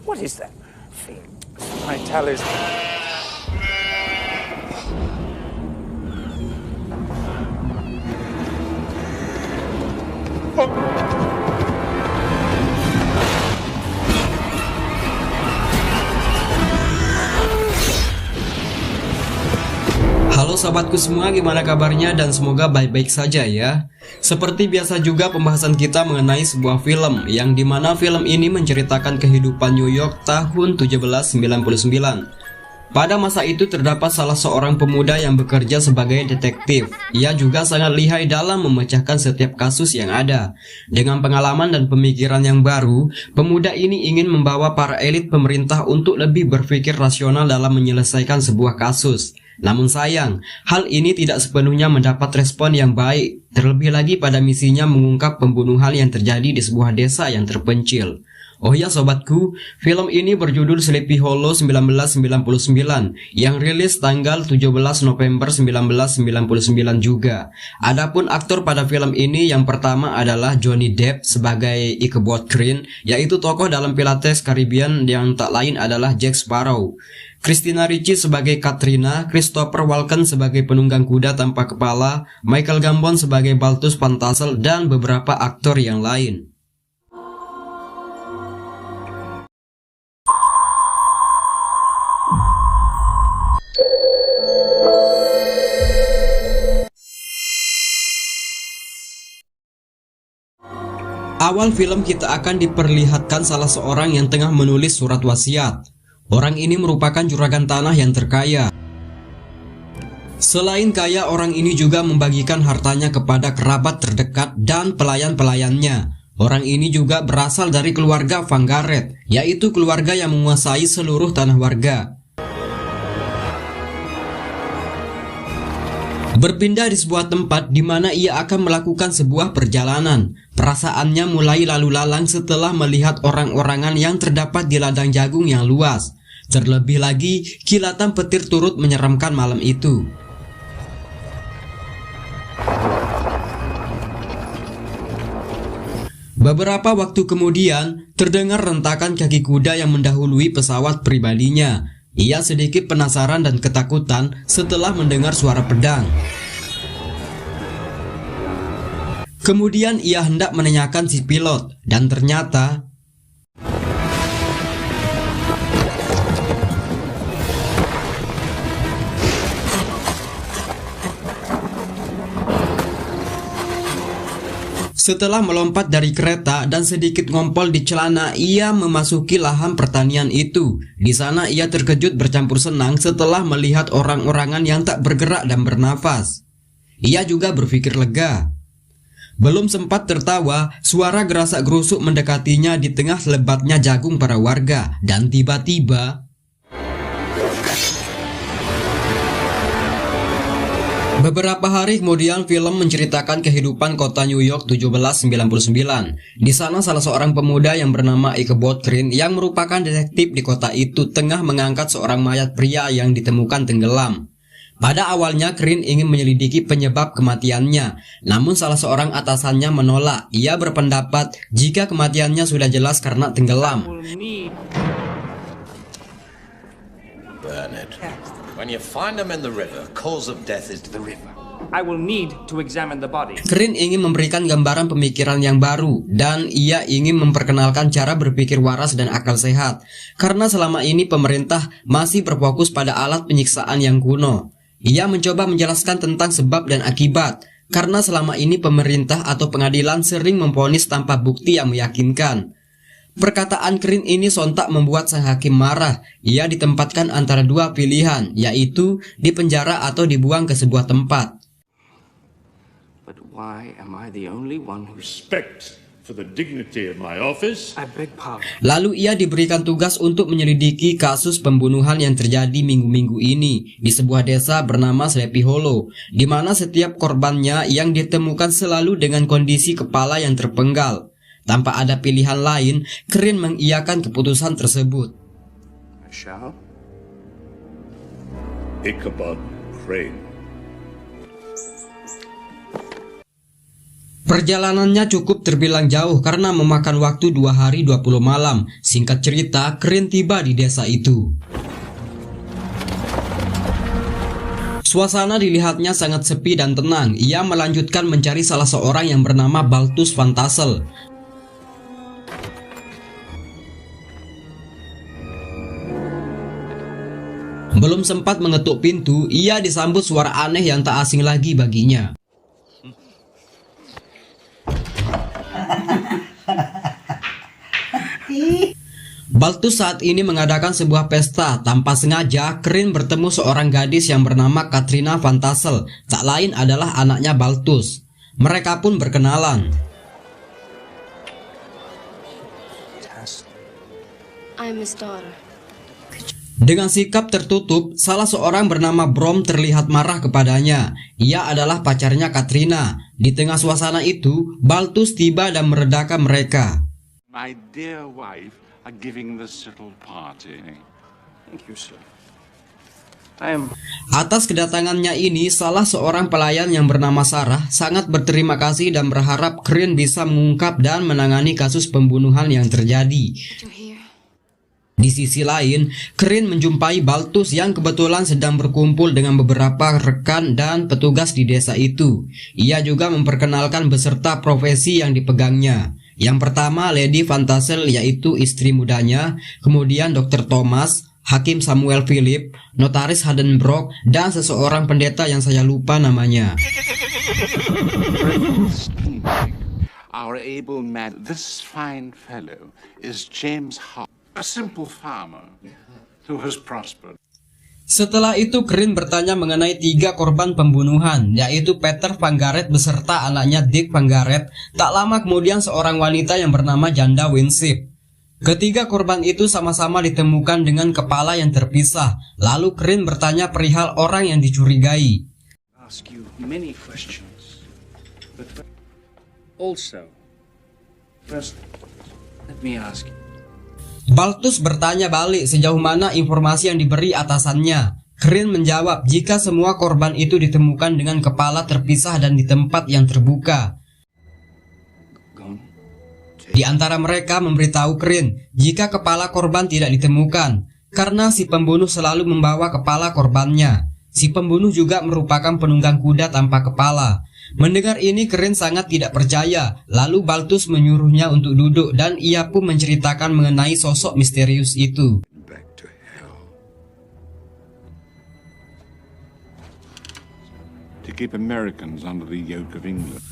What is that thing? My talisman. Halo sahabatku semua, gimana kabarnya dan semoga baik-baik saja ya. Seperti biasa juga pembahasan kita mengenai sebuah film yang dimana film ini menceritakan kehidupan New York tahun 1799. Pada masa itu terdapat salah seorang pemuda yang bekerja sebagai detektif. Ia juga sangat lihai dalam memecahkan setiap kasus yang ada. Dengan pengalaman dan pemikiran yang baru, pemuda ini ingin membawa para elit pemerintah untuk lebih berpikir rasional dalam menyelesaikan sebuah kasus. Namun sayang, hal ini tidak sepenuhnya mendapat respon yang baik. Terlebih lagi pada misinya mengungkap pembunuhan yang terjadi di sebuah desa yang terpencil. Oh ya sobatku, film ini berjudul Sleepy Hollow 1999 yang rilis tanggal 17 November 1999 juga. Adapun aktor pada film ini yang pertama adalah Johnny Depp sebagai Ichabod Crane, yaitu tokoh dalam Pirates Caribbean yang tak lain adalah Jack Sparrow. Christina Ricci sebagai Katrina, Christopher Walken sebagai penunggang kuda tanpa kepala, Michael Gambon sebagai Balthus Van Tassel, dan beberapa aktor yang lain. Awal film kita akan diperlihatkan salah seorang yang tengah menulis surat wasiat. Orang ini merupakan juragan tanah yang terkaya. Selain kaya, orang ini juga membagikan hartanya kepada kerabat terdekat dan pelayan-pelayannya. Orang ini juga berasal dari keluarga Van Garret, yaitu keluarga yang menguasai seluruh tanah warga. Berpindah di sebuah tempat di mana ia akan melakukan sebuah perjalanan. Perasaannya mulai lalu lalang setelah melihat orang-orangan yang terdapat di ladang jagung yang luas. Terlebih lagi, kilatan petir turut menyeramkan malam itu. Beberapa waktu kemudian, terdengar rentakan kaki kuda yang mendahului pesawat pribadinya. Ia sedikit penasaran dan ketakutan setelah mendengar suara pedang. Kemudian ia hendak menanyakan si pilot, dan ternyata setelah melompat dari kereta dan sedikit ngompol di celana, ia memasuki lahan pertanian itu. Di sana ia terkejut bercampur senang setelah melihat orang-orangan yang tak bergerak dan bernafas. Ia juga berpikir lega. Belum sempat tertawa, suara gerasak-gerusuk mendekatinya di tengah lebatnya jagung para warga. Dan tiba-tiba beberapa hari kemudian film menceritakan kehidupan kota New York 1799. Di sana salah seorang pemuda yang bernama Ichabod Crane yang merupakan detektif di kota itu tengah mengangkat seorang mayat pria yang ditemukan tenggelam. Pada awalnya Crane ingin menyelidiki penyebab kematiannya, namun salah seorang atasannya menolak. Ia berpendapat jika kematiannya sudah jelas karena tenggelam. Bernard, when you find them in the river, cause of death is the river. I will need to examine the body. Crane ingin memberikan gambaran pemikiran yang baru, dan ia ingin memperkenalkan cara berpikir waras dan akal sehat. Karena selama ini pemerintah masih berfokus pada alat penyiksaan yang kuno. Ia mencoba menjelaskan tentang sebab dan akibat, karena selama ini pemerintah atau pengadilan sering memvonis tanpa bukti yang meyakinkan. Perkataan Crane ini sontak membuat sang hakim marah. Ia ditempatkan antara dua pilihan, yaitu dipenjara atau dibuang ke sebuah tempat. But why am I the only one who respect for the dignity of my office? I beg pardon. Lalu ia diberikan tugas untuk menyelidiki kasus pembunuhan yang terjadi minggu-minggu ini di sebuah desa bernama Sleepy Hollow, di mana setiap korbannya yang ditemukan selalu dengan kondisi kepala yang terpenggal. Tanpa ada pilihan lain, Crane mengiyakan keputusan tersebut. Shall? Ichabod Crane. Perjalanannya cukup terbilang jauh karena memakan waktu 2 hari 20 malam. Singkat cerita, Crane tiba di desa itu. Suasana dilihatnya sangat sepi dan tenang. Ia melanjutkan mencari salah seorang yang bernama Balthus van Tassel. Belum sempat mengetuk pintu, ia disambut suara aneh yang tak asing lagi baginya. Balthus saat ini mengadakan sebuah pesta. Tanpa sengaja, Crane bertemu seorang gadis yang bernama Katrina van Tassel. Tak lain adalah anaknya Balthus. Mereka pun berkenalan. I'm his daughter. Dengan sikap tertutup, salah seorang bernama Brom terlihat marah kepadanya. Ia adalah pacarnya Katrina. Di tengah suasana itu, Balthus tiba dan meredakan mereka. My dear wife are giving this little party. Thank you, sir. I am... Atas kedatangannya ini, salah seorang pelayan yang bernama Sarah sangat berterima kasih dan berharap Crane bisa mengungkap dan menangani kasus pembunuhan yang terjadi. You're here. Di sisi lain, Crane menjumpai Balthus yang kebetulan sedang berkumpul dengan beberapa rekan dan petugas di desa itu. Ia juga memperkenalkan beserta profesi yang dipegangnya. Yang pertama Lady van Tassel, yaitu istri mudanya, kemudian Dr. Thomas, Hakim Samuel Philip, Notaris Hadenbroek, dan seseorang pendeta yang saya lupa namanya. Our able man, this fine fellow, is James Hart, a simple farmer who has prospered. Setelah itu Crane bertanya mengenai 3 korban pembunuhan, yaitu Peter van Gareth beserta anaknya Dick van Gareth. Tak lama kemudian seorang wanita yang bernama Janda Winship. Ketiga korban itu sama-sama ditemukan dengan kepala yang terpisah. Lalu Crane bertanya perihal orang yang dicurigai. ask you many questions. But also, first, let me ask you. Balthus bertanya balik sejauh mana informasi yang diberi atasannya. Crane menjawab jika semua korban itu ditemukan dengan kepala terpisah dan di tempat yang terbuka. Di antara mereka memberitahu Crane jika kepala korban tidak ditemukan karena si pembunuh selalu membawa kepala korbannya. Si pembunuh juga merupakan penunggang kuda tanpa kepala. Mendengar ini Crane sangat tidak percaya. Lalu Balthus menyuruhnya untuk duduk dan ia pun menceritakan mengenai sosok misterius itu. Back to hell. To keep Americans under the yoke of England.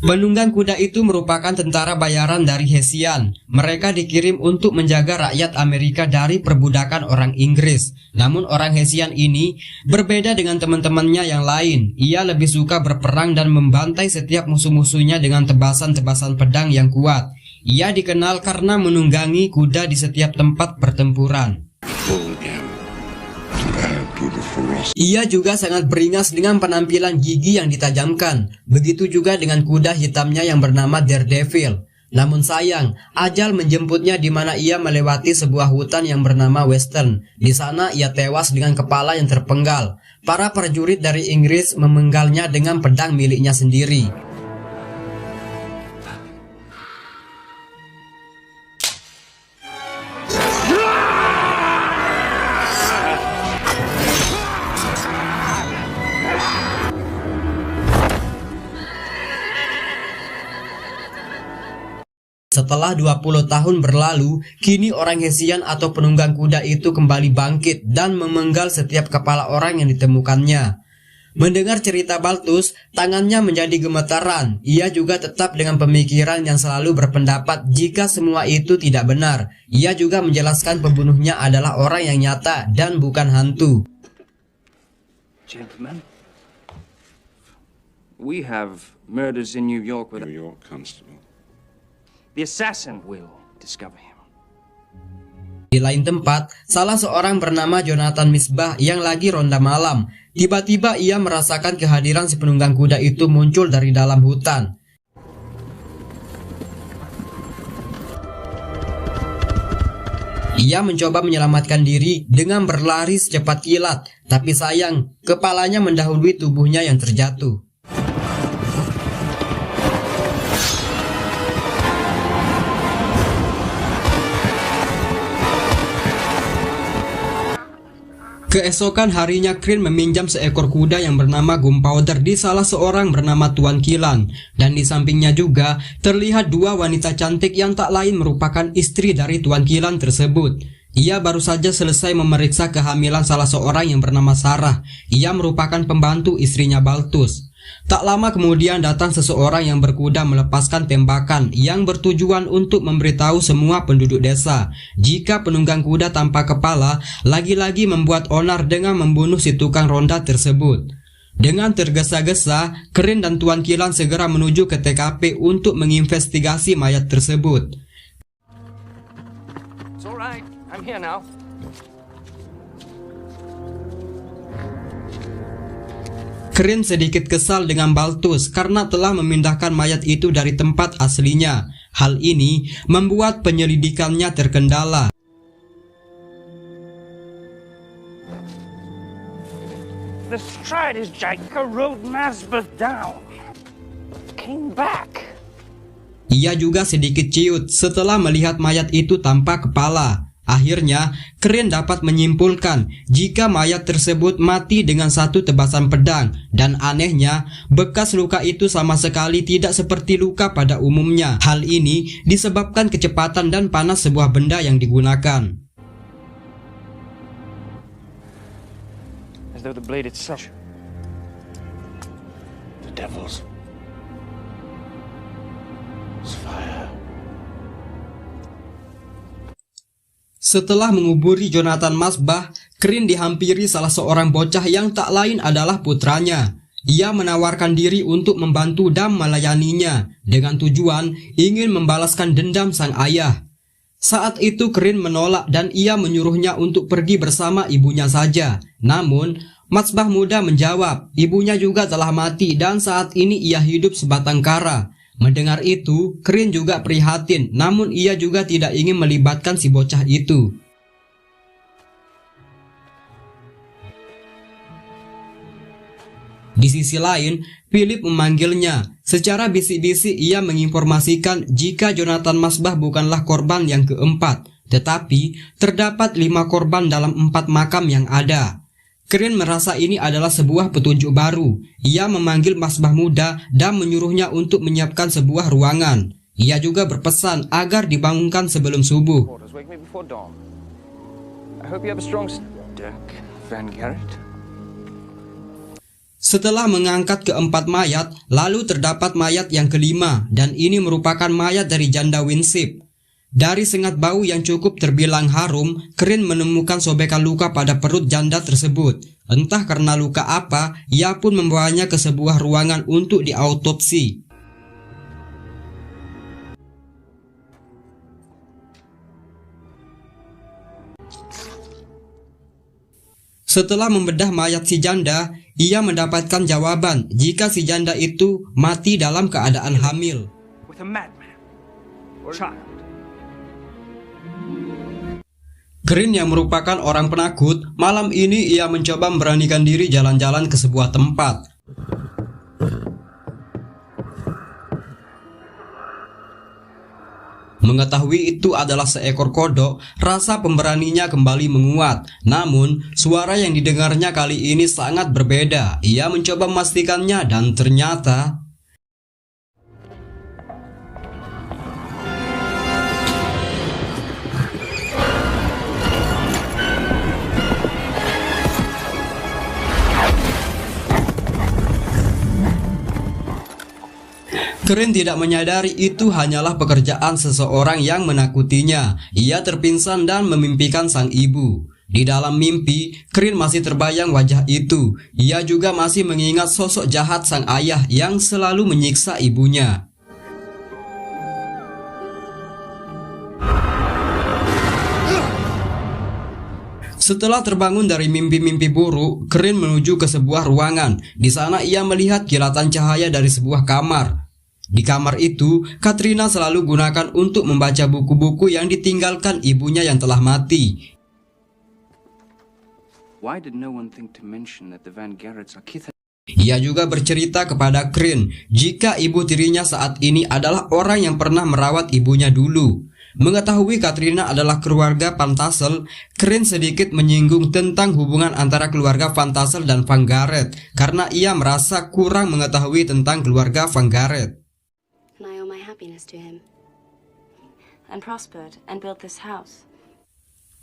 Penunggang kuda itu merupakan tentara bayaran dari Hessian. Mereka dikirim untuk menjaga rakyat Amerika dari perbudakan orang Inggris. Namun orang Hessian ini berbeda dengan teman-temannya yang lain. Ia lebih suka berperang dan membantai setiap musuh-musuhnya dengan tebasan-tebasan pedang yang kuat. Ia dikenal karena menunggangi kuda di setiap tempat pertempuran. Ia juga sangat beringas dengan penampilan gigi yang ditajamkan. Begitu juga dengan kuda hitamnya yang bernama Daredevil. Namun sayang, ajal menjemputnya di mana ia melewati sebuah hutan yang bernama Western. Di sana ia tewas dengan kepala yang terpenggal. Para prajurit dari Inggris memenggalnya dengan pedang miliknya sendiri. Setelah 20 tahun berlalu, kini orang Hessian atau penunggang kuda itu kembali bangkit dan memenggal setiap kepala orang yang ditemukannya. Mendengar cerita Balthus, tangannya menjadi gemetaran. Ia juga tetap dengan pemikiran yang selalu berpendapat jika semua itu tidak benar. Ia juga menjelaskan pembunuhnya adalah orang yang nyata dan bukan hantu. Gentlemen, we have murders in New York with New York Constable. the assassin will discover him. Di lain tempat, salah seorang bernama Jonathan Misbah yang lagi ronda malam. Tiba-tiba ia merasakan kehadiran si penunggang kuda itu muncul dari dalam hutan. Ia mencoba menyelamatkan diri dengan berlari secepat kilat, tapi sayang, kepalanya mendahului tubuhnya yang terjatuh. Keesokan harinya Krin meminjam seekor kuda yang bernama Gunpowder di salah seorang bernama Tuan Kilan. Dan di sampingnya juga terlihat dua wanita cantik yang tak lain merupakan istri dari Tuan Kilan tersebut. Ia baru saja selesai memeriksa kehamilan salah seorang yang bernama Sarah. Ia merupakan pembantu istrinya Balthus. Tak lama kemudian datang seseorang yang berkuda melepaskan tembakan yang bertujuan untuk memberitahu semua penduduk desa jika penunggang kuda tanpa kepala lagi-lagi membuat onar dengan membunuh si tukang ronda tersebut. Dengan tergesa-gesa, Krin dan Tuan Kilan segera menuju ke TKP untuk menginvestigasi mayat tersebut. It's all right. I'm here now. Krin sedikit kesal dengan Balthus karena telah memindahkan mayat itu dari tempat aslinya. Hal ini membuat penyelidikannya terkendala. The Striders Jaika rode Masbeth down. Came back. Ia juga sedikit ciut setelah melihat mayat itu tanpa kepala. Akhirnya, Krin dapat menyimpulkan jika mayat tersebut mati dengan satu tebasan pedang. Dan anehnya, bekas luka itu sama sekali tidak seperti luka pada umumnya. Hal ini disebabkan kecepatan dan panas sebuah benda yang digunakan. As though the blade itself. The devils. It's fire. Setelah menguburi Jonathan Masbah, Krin dihampiri salah seorang bocah yang tak lain adalah putranya. Ia menawarkan diri untuk membantu dan melayaninya dengan tujuan ingin membalaskan dendam sang ayah. Saat itu Krin menolak dan ia menyuruhnya untuk pergi bersama ibunya saja. Namun, Masbah muda menjawab, ibunya juga telah mati dan saat ini ia hidup sebatang kara. Mendengar itu, Krin juga prihatin, namun ia juga tidak ingin melibatkan si bocah itu. Di sisi lain, Philip memanggilnya. Secara bisik-bisik ia menginformasikan jika Jonathan Masbah bukanlah korban yang keempat, tetapi terdapat 5 korban dalam 4 makam yang ada. Krin merasa ini adalah sebuah petunjuk baru. Ia memanggil Masbah muda dan menyuruhnya untuk menyiapkan sebuah ruangan. Ia juga berpesan agar dibangunkan sebelum subuh. Wake me before dawn. I hope you have a strong Dirk Van Garrett. Setelah mengangkat keempat mayat, lalu terdapat mayat yang kelima, dan ini merupakan mayat dari janda Winsip. Dari sengat bau yang cukup terbilang harum, Krin menemukan sobekan luka pada perut janda tersebut. Entah karena luka apa, ia pun membawanya ke sebuah ruangan untuk diautopsi. Setelah membedah mayat si janda, ia mendapatkan jawaban jika si janda itu mati dalam keadaan hamil. With a madman. Child. Krin yang merupakan orang penakut, malam ini ia mencoba memberanikan diri jalan-jalan ke sebuah tempat. Mengetahui itu adalah seekor kodok, rasa pemberaninya kembali menguat. Namun, suara yang didengarnya kali ini sangat berbeda. Ia mencoba memastikannya dan ternyata... Krin tidak menyadari itu hanyalah pekerjaan seseorang yang menakutinya. Ia terpingsan dan memimpikan sang ibu. Di dalam mimpi, Krin masih terbayang wajah itu. Ia juga masih mengingat sosok jahat sang ayah yang selalu menyiksa ibunya. Setelah terbangun dari mimpi-mimpi buruk, Krin menuju ke sebuah ruangan. Di sana ia melihat kilatan cahaya dari sebuah kamar. Di kamar itu, Katrina selalu gunakan untuk membaca buku-buku yang ditinggalkan ibunya yang telah mati. Why did no one think to mention that the Van Garretts are kith? Ia juga bercerita kepada Krin jika ibu tirinya saat ini adalah orang yang pernah merawat ibunya dulu. Mengetahui Katrina adalah keluarga Van Tassel, Crane sedikit menyinggung tentang hubungan antara keluarga Van Tassel dan Van Garrett karena ia merasa kurang mengetahui tentang keluarga Van Garrett. And I owe my happiness to him. And prospered and built this house.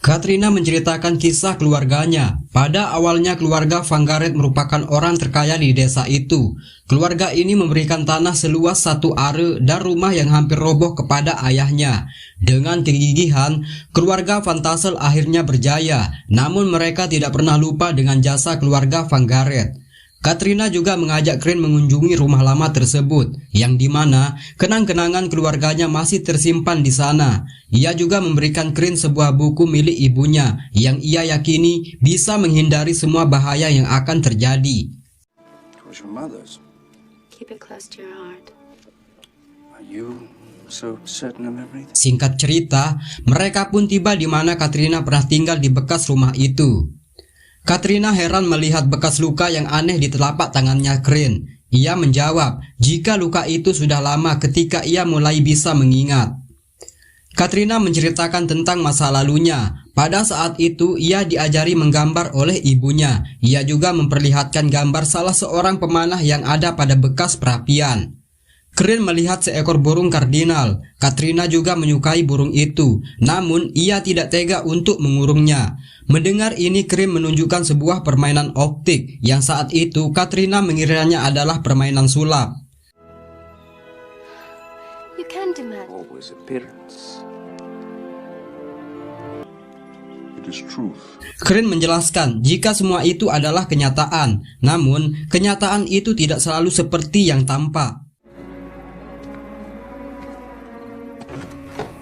Katrina menceritakan kisah keluarganya. Pada awalnya keluarga Van Garrett merupakan orang terkaya di desa itu. Keluarga ini memberikan tanah seluas 1 are dan rumah yang hampir roboh kepada ayahnya. Dengan kegigihan, keluarga Van Tassel akhirnya berjaya. Namun mereka tidak pernah lupa dengan jasa keluarga Van Garrett. Katrina juga mengajak Crane mengunjungi rumah lama tersebut, yang dimana kenang-kenangan keluarganya masih tersimpan di sana. Ia juga memberikan Crane sebuah buku milik ibunya, yang ia yakini bisa menghindari semua bahaya yang akan terjadi. Where's your mother's? Keep it close to your heart. Are you so certain of everything? Singkat cerita, mereka pun tiba di mana Katrina pernah tinggal di bekas rumah itu. Katrina heran melihat bekas luka yang aneh di telapak tangannya Crane. Ia menjawab, jika luka itu sudah lama ketika ia mulai bisa mengingat. Katrina menceritakan tentang masa lalunya. Pada saat itu, ia diajari menggambar oleh ibunya. Ia juga memperlihatkan gambar salah seorang pemanah yang ada pada bekas perapian. Crane melihat seekor burung kardinal. Katrina juga menyukai burung itu, namun ia tidak tega untuk mengurungnya. Mendengar ini, Crane menunjukkan sebuah permainan optik yang saat itu Katrina mengiranya adalah permainan sulap. You can't imagine. Always appearance. It is truth. Crane menjelaskan jika semua itu adalah kenyataan, namun kenyataan itu tidak selalu seperti yang tampak.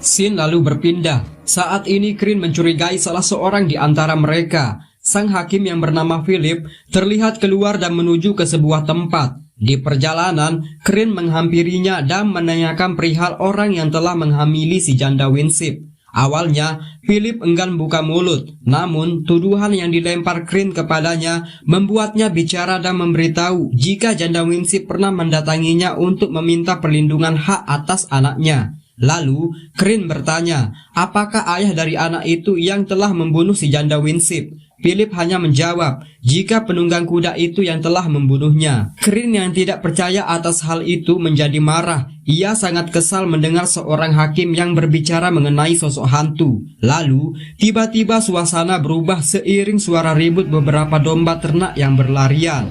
Scene lalu berpindah. Saat ini Crane mencurigai salah seorang di antara mereka. Sang hakim yang bernama Philip terlihat keluar dan menuju ke sebuah tempat. Di perjalanan, Crane menghampirinya dan menanyakan perihal orang yang telah menghamili si janda Winship. Awalnya, Philip enggan buka mulut, namun tuduhan yang dilempar Crane kepadanya membuatnya bicara dan memberitahu jika janda Winship pernah mendatanginya untuk meminta perlindungan hak atas anaknya. Lalu, Crane bertanya, apakah ayah dari anak itu yang telah membunuh si janda Winship? Philip hanya menjawab, jika penunggang kuda itu yang telah membunuhnya. Crane yang tidak percaya atas hal itu menjadi marah. Ia sangat kesal mendengar seorang hakim yang berbicara mengenai sosok hantu. Lalu, tiba-tiba suasana berubah seiring suara ribut beberapa domba ternak yang berlarian.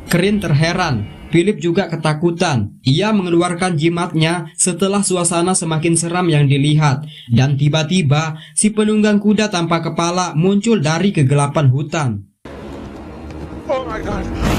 Crane terheran. Philip juga ketakutan. Ia mengeluarkan jimatnya setelah suasana semakin seram yang dilihat. Dan tiba-tiba, si penunggang kuda tanpa kepala muncul dari kegelapan hutan. Oh my God!